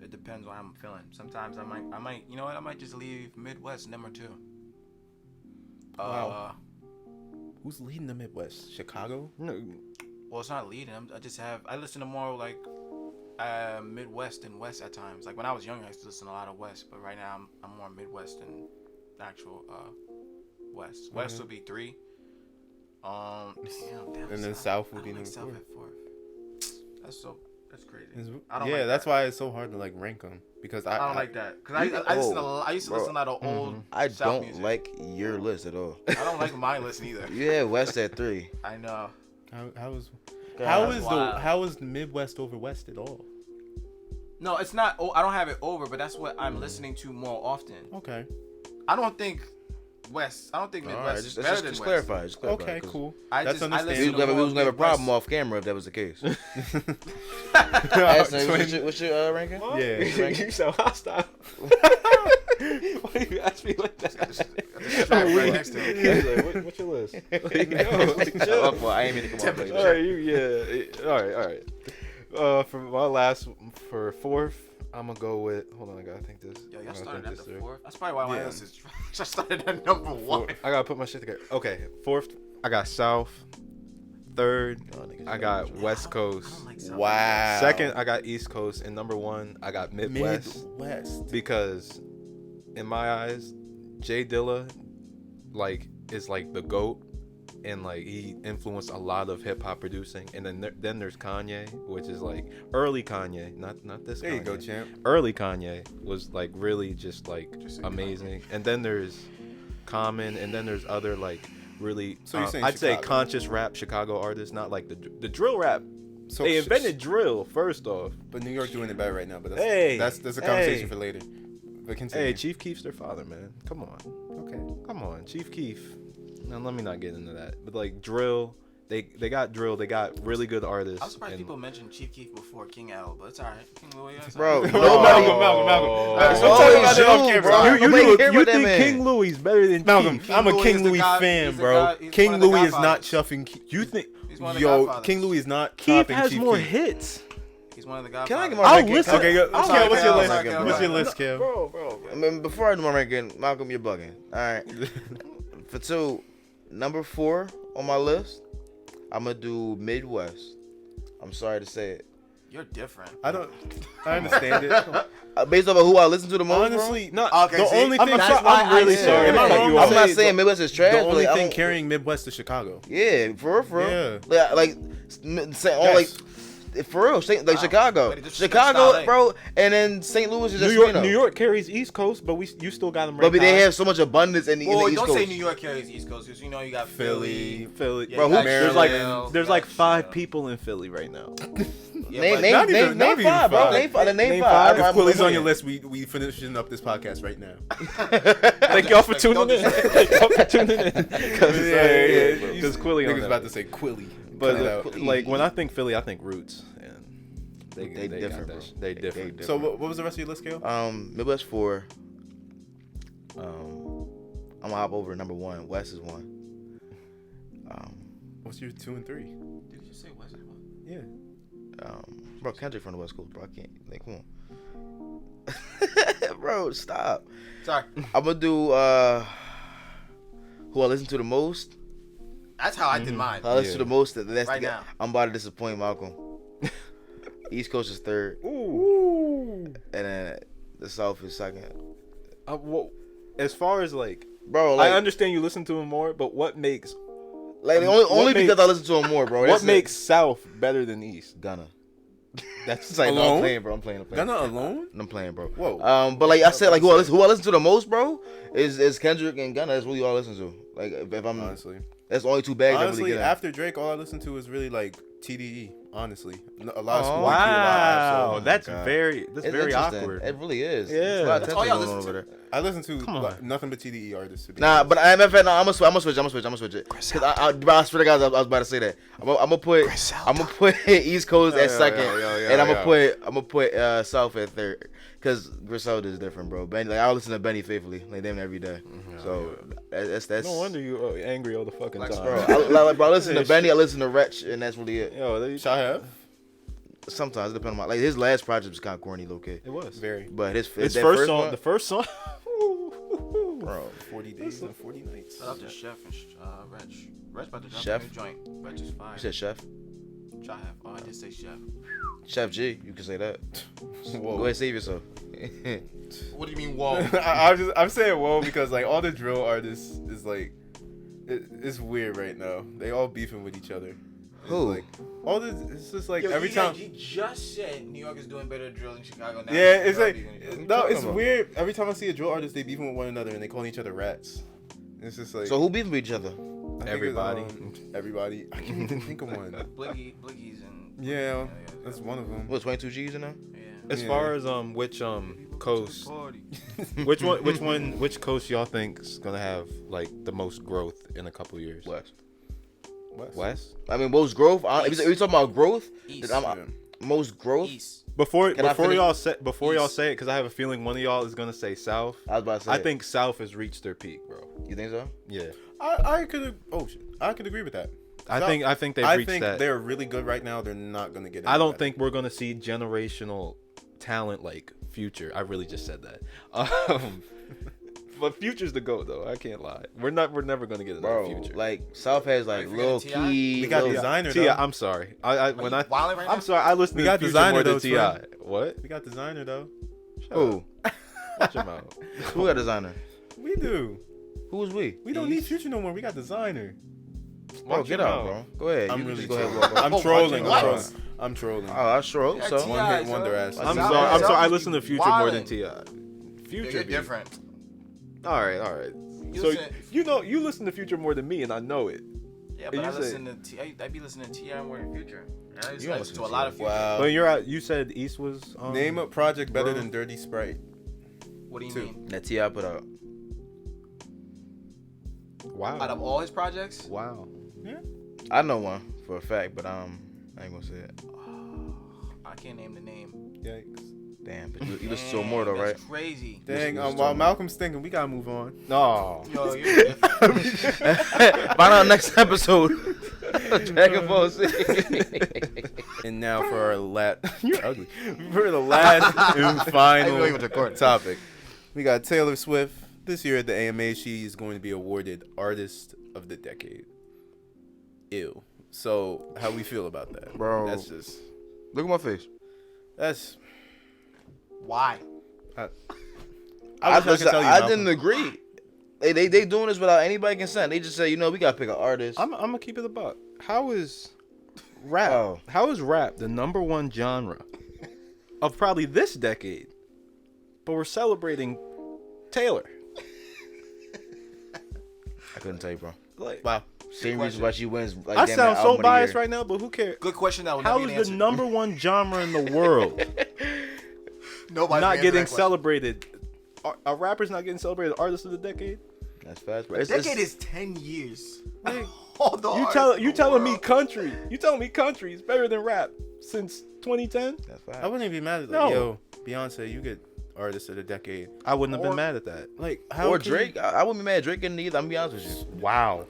It depends on how I'm feeling. Sometimes I might, you know what? I might just leave Midwest number 2. Wow. Who's leading the Midwest? Chicago? No, Well, it's not leading. I listen to more like Midwest and West at times. Like when I was younger, I used to listen to a lot of West, but right now I'm more Midwest than actual West. West would be 3. Damn, And then South would be I don't like number South 4. at 4. That's crazy. Yeah, that's why it's so hard to like rank them because I don't like that because I used to listen to the old. I South don't music. like your list at all. I don't like my list either. You had West at 3. I know. How is Midwest over West at all? No, it's not. Oh, I don't have it over, but that's what I'm listening to more often. Okay. I don't think Midwest All right, is just, better just, than just West. clarify. Just clarify. Okay, 'cause cool. I That's just- I We was listen understandable. gonna have a problem Midwest. off camera if that was the case. Aston, what's your ranking? Yeah. you so hostile. Why do you ask me like that? Right next to him. Like, what's your list? I ain't mean to come off like All that. right, all right. For my last, for 4th, I'm gonna go with. Hold on, I gotta think this. Yo, I y'all gotta started think at this the through. 4th. That's probably why my Yeah. list is trash. I started at number 1. I gotta put my shit together. Okay, 4th I got South. Third, Y'all niggas I know got what West I Coast. don't like South. Wow. Second, I got East Coast, and number one, I got Midwest. Midwest. Because in my eyes, Jay Dilla like is like the GOAT, and like he influenced a lot of hip hop producing. And then there's Kanye, which is like early Kanye, not this. There Kanye. you go, champ. Early Kanye was like really just like Just say amazing. And then there's Common, and then there's other like really So you're saying I'd say Chicago. conscious rap Chicago artists, not like the drill rap. So They invented drill first off. but New York doing it bad right now. But that's Hey, that's a conversation hey. for later. But continue. Hey, Chief Keef's their father, man. Come on. Okay. Come on, Chief Keef. Now let me not get into that. But like drill, they got drill. They got really good artists. I'm surprised and- people mentioned Chief Keef before King L, but it's alright. King Louis, that's Bro, alright. nobody. Malcolm. It's Don't talk about that on always camera. bro. You, Nobody you, care you about that think man. King Louis is better than Malcolm, Chief? I'm a Louis King is the Louis god- fan, he's the bro. god- he's King one of the Louis is not godfathers. chuffing. You think He's one of the Yo, godfathers. King Louis is not Keef topping has Chief more Keef. hits? He's one of the Can I godfathers. get my I'll ranking? listen. Okay, go. I'll Kel, what's your I'll list? sorry, Kel. What's your list, Kel? Bro. I mean, before I do my ranking, Malcolm, you're bugging. All right. For two, number 4 on my list, I'm gonna do Midwest. I'm sorry to say it. You're different. I understand it. Based off of who I listen to the most, Honestly, No, Okay, the see, only thing. that's why I'm really I- sorry. Am I to cut wrong? you I'm off. not saying Midwest is trash. The but only like, I thing don't- carrying Midwest is Chicago. Yeah, for real. Yeah. Like say, Yes. like for real, like Chicago, Way to disrespect Chicago, Style, eh? bro, and then St. Louis is New just York, you know. New York carries East Coast, but you still got them. But they have so much abundance in the Well, East don't Coast. say New York carries East Coast because you know you got Philly. Philly. Yeah, Bro, you got who- There's Maryland, like you got, 5 you know. people in Philly right now. Yeah, Name, but- name, not name, even- not name even 5, bro. five. Name Name 5. five. If I'm Quilly's on winning. your list, we finishing up this podcast right now. Thank y'all for tuning in. Thank y'all for tuning in. Because Yeah. Quilly on Niggas that. about to say Quilly. But Cut it out. like when I think Philly, I think Roots, and they They got different, that bro. shit. They different. So what was the rest of your list, Kel? Midwest 4. I'm gonna hop over to number 1. West is 1. What's your 2 and 3? Did you just say West? Yeah. Bro, Kendrick from the West Coast, bro. I can't. Like, come on. Bro, stop. Sorry. I'm gonna do who I listen to the most. That's how I did mine. Who I listen Yeah. to the most. That's Right the, now. I'm about to disappoint Malcolm. East Coast is 3rd, Ooh. and then the South is 2nd. Well, as far as like, Bro, like, I understand you listen to him more, but what makes only what because makes- I listen to him more, bro. what That's makes South better than East? Gunna? That's It's like, no, I'm Alone? playing, bro. I'm playing. Gunna alone? I'm playing, bro. Whoa. But like I said, like who I listen to the most, bro, is Kendrick and Gunna. That's really all I listen to. Like if I'm, Honestly. that's the only 2 bags I Honestly, really get. after Drake, all I listen to is really like TDE. Honestly, a lot of Oh, school. wow, my that's God. very It's very interesting. awkward. It really is. Yeah. There's a lot of That's all attention y'all going on listen over there. I listen to Come on. like, nothing but TDE artists. To be Nah, honest. but I'm gonna switch it. Because I swear to God, I was about to say that. I'm gonna put East Coast at 2nd, and I'm gonna put South at 3rd. Cause Griselda is different, bro. Benny, like I listen to Benny faithfully, like them every day. So that's No wonder you angry all the fucking Like, time. bro. I listen to Yeah, Benny, I listen to Wretch, and that's really it. Yo, Shahev? Sometimes it depends on like his last project was kind of corny, low key. it was Very. But his his that first song. one, The first song. bro. 40 days and 40 nights. Shout out to Chef and Reg. Reg about to drop Chef? a new joint. Reg is fire. You said Chef, Chef. Oh, I did say Chef. Chef G. You can say that. Whoa. Go ahead, save yourself. What do you mean, whoa? I'm saying whoa because like all the drill artists is like it's weird right now. They all beefing with each other. It's Who? Like all this. It's just like Yo, every you time. You just said New York is doing better drill than Chicago now. Yeah, it's like Chicago no, talking it's about? weird. Every time I see a drill artist, they beefing with one another and they calling each other rats. It's just like So who beefing with each other? I think it's, Everybody. everybody. I can't even think of one. Bliggie's and Yeah, that's one of them. What 22 G's in there? yeah. As Yeah. far as which coast, Party. which coast y'all think's gonna have like the most growth in a couple years? West. West. I mean, most growth. If you're talking about growth, East. then Yeah. most growth. East. Before Can I finish? y'all say y'all East. say it, because I have a feeling one of y'all is gonna say South. I was about to say. I think South has reached their peak, bro. You think so? Yeah, I could agree with that. I think they've I reached think that. they're really good right now. They're not gonna get. I don't better. think we're gonna see generational talent like Future. I really just said that. But Future's the GOAT though. I can't lie. We're never gonna get another Bro, Future. like South has like Are you Lil forgetting T.I.? Key. We got Lil- designer T.I. though. I'm sorry. When I wilding right now? I'm sorry. I listen We to got Future designer more than though, T.I. twin. What? We got designer though. Shut Who? up. Watch your mouth. Who got designer? We do. Who was we? We don't need Future no more. We got designer. Bro, Watch get your out, mouth. bro. Go ahead. I'm You really just go ahead. trolling. Walk off. I'm trolling. What? I'm trolling. I'm trolling. Oh, I sure hope Yeah, so. T.I. One hit so- wonder ass. I'm South- sorry. I'm South sorry. I be listen to Future more than wildin'. T.I. Future You're be different. All right. You So listen- you listen to Future more than me, and I know it. Yeah, And but I you say- listen to I be listening to T.I. more than Future. And I You don't listen to a listen lot to of Future. Wow. But you're out. You said East was. Name a project better bro. than Dirty Sprite. What do you Two. mean? That T.I. put out. Wow. Out of all his projects? Wow. I know one for a fact, but I ain't gonna say it. I can't name the name. Yikes. Damn, but you listen to more though, right? That's crazy. Dang. Listen While to Malcolm's thinking, we gotta move on. No. Yo, you're different. Find out next episode. Dragon Ball Z. And now for our you're ugly. For the last and final topic, we got Taylor Swift. This year at the AMA, she is going to be awarded Artist of the Decade. Ew. So how we feel about that, Bro. That's just Look at my face. that's. Why? I wish I could tell you. I Malcolm. didn't agree. They doing this without anybody consent. They just say, you know, we gotta pick an artist. I'm gonna keep it a buck. How is rap? Oh. How is rap the #1 genre of probably this decade? But we're celebrating Taylor. I couldn't tell you, bro. Like, Wow. Same reason why she wins. Like, I damn sound near so album of the biased year. right now, but who cares? Good question that will How never is get the answered. #1 genre in the world Nobody not answered getting that question. celebrated? A rapper's not getting celebrated artist of the decade? That's fast, bro. Decade is 10 years. All the artists in the telling me world. country? You telling me country is better than rap since 2010? That's I fast. wouldn't even be mad at that. No. Yo, Beyonce, you get Artist of the Decade. I wouldn't have Or- been mad at that. Like how Or can Drake. I wouldn't be mad at Drake getting either. I'm gonna be honest with you. Wow.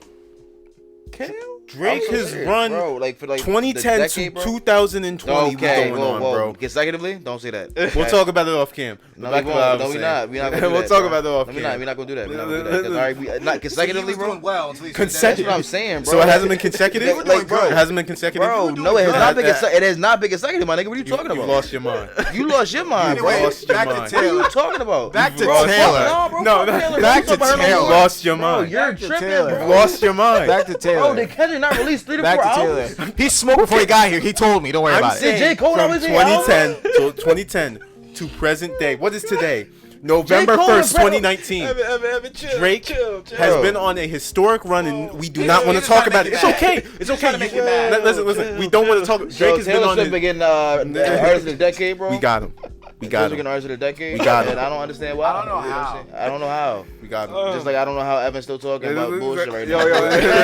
Drake I'm so has serious, run bro. Like for like 2010 the decade, to bro. 2020 Okay, going whoa, on, whoa. bro. Consecutively? Don't say that. We'll talk about it off cam. No, Back we to what I won't. was No, we saying. not. We not gonna do We'll that, talk bro. about it off No, cam. we're not gonna do that. We're not gonna do that. 'Cause, all right, we not He consecutively, was bro. doing well until he said Consecutive- That's what I'm saying, bro. So it hasn't been consecutive? Like, bro, It hasn't been consecutive? Bro, You no, it has good. not been. It has not been consecutive, my nigga. What are you talking You about? lost your mind. You lost your mind, bro. Anyway, lost your back mind. to What are Taylor. you talking about? Back to lost your Taylor. mind. No, bro. No, fuck Taylor. back Don't to talk about her no Taylor. more. Lost your Bro, mind. you're Back to tripping, Taylor. bro. Lost your mind. Back to Taylor. Bro, did Kendrick not release 3 to 4 Back to albums? Taylor. He smoked before he got here. He told me. Don't worry I'm about saying it. Did J. Cole from always say 2010 to 2010 to present day. What is today? November Cole 1st, and Bro- 2019. Evan, chill, Drake chill. has been on a historic run, and we do He's- not want to he's talk trying to about make it. It's you mad. okay. It's He's okay. trying to make you mad. Listen. We don't want to talk. Drake So has been Taylor on Swift been it. getting artist of the decade, bro. We got him. We got Taylor's him. getting artist of the decade. We got him. And I don't understand why. I don't know You what I'm how. saying? I don't know how. We got him. Just like I don't know how Evan's still talking about bullshit right now.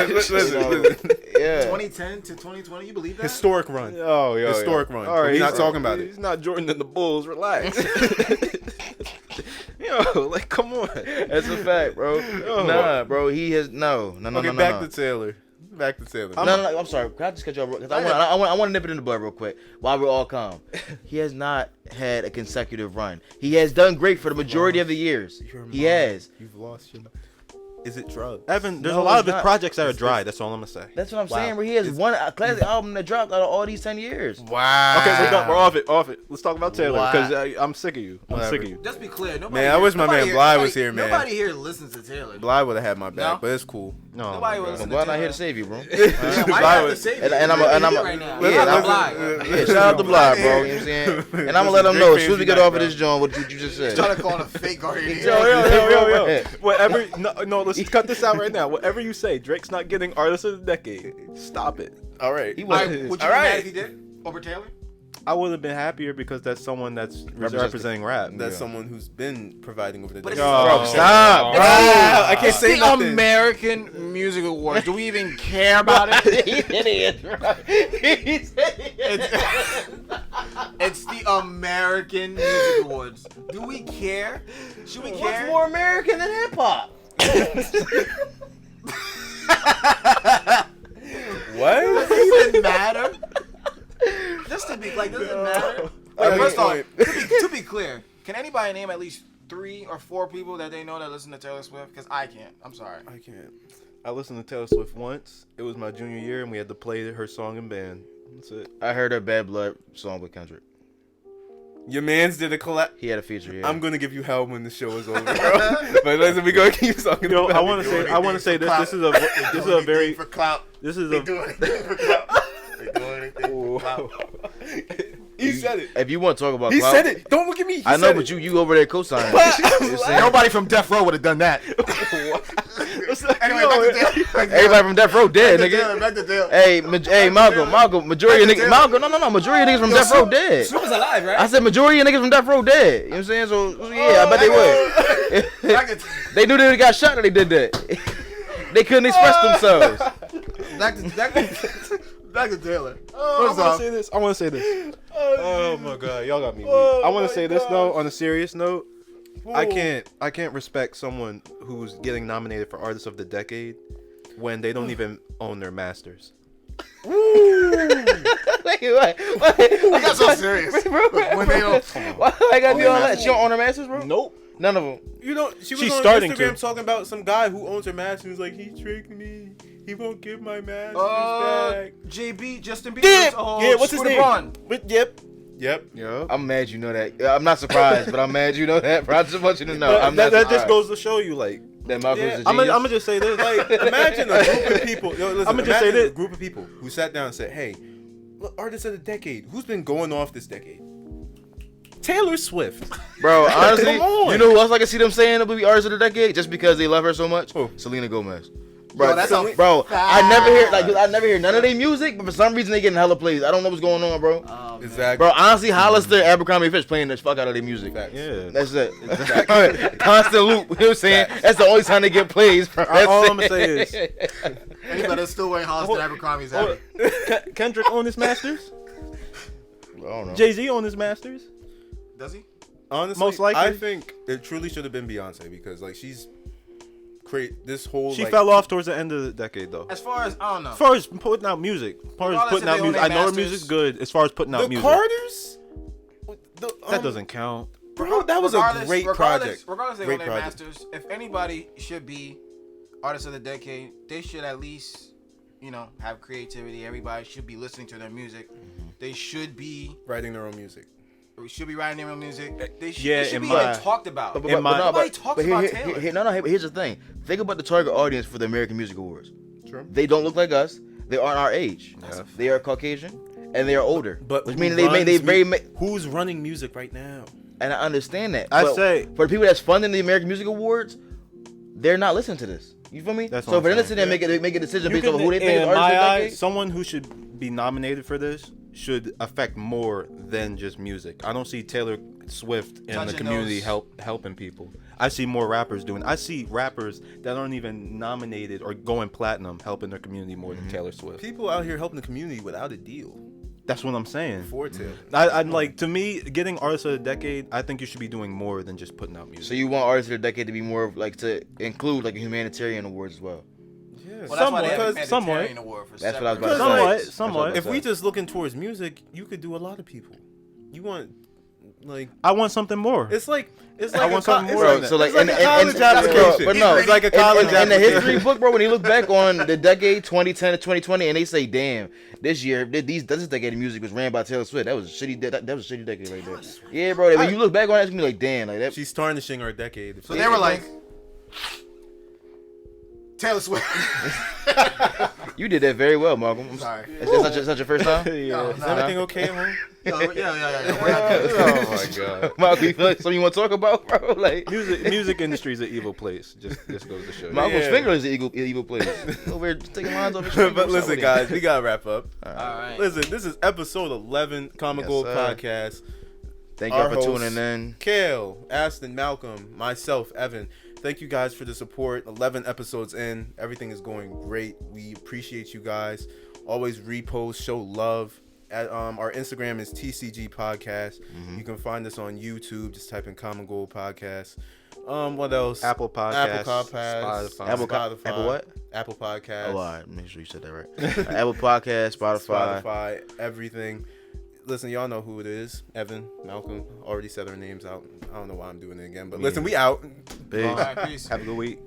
Listen. Yeah. 2010 to 2020. You believe that? Historic run. Yo. Historic run. All right, We're not he's talking about it. He's not Jordan and the Bulls. Relax. Yo, like, come on. That's a fact, bro. Yo. Nah, bro. He has no. Okay, back to Taylor. Back to Taylor. No, I'm sorry. Can I just cut you off? Because I want to nip it in the bud real quick while we're all calm. He has not had a consecutive run. He has done great for the majority of the years. He has. You've lost your. Is it drugs? Evan, there's No, a lot it's of his not. projects that are dry. That's all I'm gonna say. That's what I'm Wow. saying. Where he has one classic album that dropped out of all these 10 years. Wow. Okay, we're done. We're off it. Let's talk about Taylor Wow. because I'm sick of you. I'm Whatever. sick of you. Just be clear. Nobody Man, I here- wish my nobody man here- Bly nobody- was here, man. Nobody here listens to Taylor. Bly would have had my back, No. but it's cool. No, Nobody my will God. listen Well, to I'm not here Taylor. to save you, bro. Why you have to save And it? I'm You're a right now. yeah, Shout out I'm to Bly. yeah, shout out to Bly, bro. You know what I'm saying? And I'm gonna let him know as soon as we get off of this joint what you just said. Trying to call him a fake guardian. Yo. Whatever. No, let's cut this out right now. Whatever you say, Drake's not getting artist of the decade. Stop it. All right. He All right, was. would you All be mad right. if he did over Taylor? I would have been happier because that's someone that's representing rap. That's someone who's been providing over the But decades. it's- Bro, stop, bro. I can't say the nothing. American Music Awards. Do we even care about it? He said it, bro. He said it. It's the American Music Awards. Do we care? Should we care? What's more American than hip hop? What? Does it even matter? Just to be like, does it matter? Like, I first mean, off, to be clear, can anybody name at least 3 or 4 people that they know that listen to Taylor Swift? Because I can't. I'm sorry. I can't. I listened to Taylor Swift once. It was my junior year, and we had to play her song in band. That's it. I heard her Bad Blood song with Kendrick. Your man's did a collab. He had a feature. Yeah. I'm gonna give you hell when the show is over, bro. But listen, we gonna keep talking. Yo, about I want to say this. This is a very. For clout. This is They a. do anything for clout. They do anything for clout. He said it. If you want to talk about, He clout, said it. Don't look at me. He I know, said but it. you over there co-signing. Nobody from Death Row would have done that. Anyway, back to Taylor. Everybody from Death Row dead, nigga. Back to Taylor. Hey, Malcolm, majority of niggas, Malcolm, no, majority of niggas from Death Row dead. Snoop is alive, right? I said majority of niggas from Death Row dead. You know what I'm saying? So yeah, I bet they would. Back to They knew they got shot when they did that. They couldn't express themselves. back to Taylor. I First want off, to say this. I want to say this. Oh my god, y'all got me weak. I want to say this though. On a serious note, I can't respect someone who's getting nominated for Artist of the Decade when they don't even own their masters. Wait, I got so serious. When they don't. Why I gotta do all that? She don't own her masters, bro? Nope. None of them. You know, she was She's on starting Instagram to. talking about some guy who owns her master. He was like, he tricked me. He won't give my masters back. JB, Justin Bieber. Yeah, what's his name? Braun. But yep. I'm mad you know that. I'm not surprised, but I'm mad you know that, bro. I just want you to know. I'm not That just surprised goes to show you, like, that Malcolm's a I'm genius. gonna just say this. Like, imagine a group of people. Yo, listen, I'ma just say imagine this. a group of people who sat down and said, "Hey, look, Artist of the Decade. Who's been going off this decade? Taylor Swift." Bro, honestly, Come on. you know who else I can see them saying will be artist of the decade just because they love her so much? Who? Selena Gomez. Bro, Yo, that's a bro, I never hear none of their music, but for some reason they getting hella plays. I don't know what's going on, bro. Exactly. Bro, honestly, Hollister, Abercrombie & Fitch playing the fuck out of their music. Facts. yeah. That's it. Constant loop. You know what I'm saying? That's the only time they get plays. Bro. All I'm gonna say is Anybody that's still wearing Hollister Abercrombie's have it. Kendrick own his masters. I don't know. Jay-Z own his masters. Does he? Honestly, Most likely. I think it truly should have been Beyonce because like she's create this whole. She like, fell off towards the end of the decade, though. As far as, I don't know. As far as putting out music, Regardless if they own their I know her masters. music's good. As far as putting out The music, Carters. that doesn't count. Bro, that was a great project. Regardless they Great own their project. masters, if anybody should be Artist of the Decade, they should at least, have creativity. Everybody should be listening to their music. They should be Writing their own music. writing their own music. They should, Yeah, they should in be my- talked about. But, In my- Nobody talks about Taylor. Here's the thing. Think about the target audience for the American Music Awards. True. They don't look like us. They aren't our age. Yeah. They are Caucasian, and they are older. But which who means they runs very. Who's running music right now? And I understand that. I'd But say- for the people that's funding the American Music Awards, they're not listening to this. You feel me? That's So what if they're I'm listening and saying. make a decision You based on can- who they think is in artist my of the eyes, decade. someone who should be nominated for this should affect more than just music. I don't see Taylor Swift in the Touching community those- helping people. I see more rappers doing. I see rappers that aren't even nominated or going platinum helping their community more than Taylor Swift. People out here helping the community without a deal That's what I'm saying. for Taylor. I'm like, to me, getting artist of the decade, I think you should be doing more than just putting out music. So you want artist of the decade to be more of like to include like a humanitarian awards as well. Yeah. Well, that's why they have a Because somewhat. humanitarian award for That's what I was separate- about to Somewhat, say. somewhat. if we just looking towards music, you could do a lot of people. You want like I want something more. it's like I want something more Bro, than so like, it's like a college application. But no, It's like a in college the application. history book, bro. When you look back on the decade 2010 to 2020, and they say, "Damn, this year, this decade of music was ran by Taylor Swift." That was a shitty. That was a shitty decade right there. Yeah, bro. When you look back on it, it's gonna be like, "Damn, like that." she's tarnishing our decade. So they were like, Taylor Swift. You did that very well, Malcolm. I'm Sorry. Is that your first time? Yo, Is nah. everything okay at home? Yeah. We're not good. Oh my god. Malcolm, you feel like something you want to talk about, bro? Like Music industry is an evil place. Just goes to show you. Malcolm's Yeah. finger is an evil place. Over here taking lines off his finger. But listen, guys, we gotta wrap up. All right. Listen, this is episode 11, Common Yes, Gold sir. Podcast. Thank y'all Our for host, tuning in. Kale, Aston, Malcolm, myself, Evan. Thank you guys for the support. 11 episodes in. Everything is going great. We appreciate you guys. Always repost, show love. Our Instagram is TCG Podcast. You can find us on YouTube. Just type in Common Gold Podcast. What else? Apple Podcasts, Spotify, Apple what? Apple Podcasts. Oh, all right. Make sure you said that right. Apple Podcast, Spotify. Spotify, everything. listen, y'all know who it is. Evan, Malcolm, already said our names out. I don't know why I'm doing it again, but listen, we out. Peace. All right, peace. Have a good week.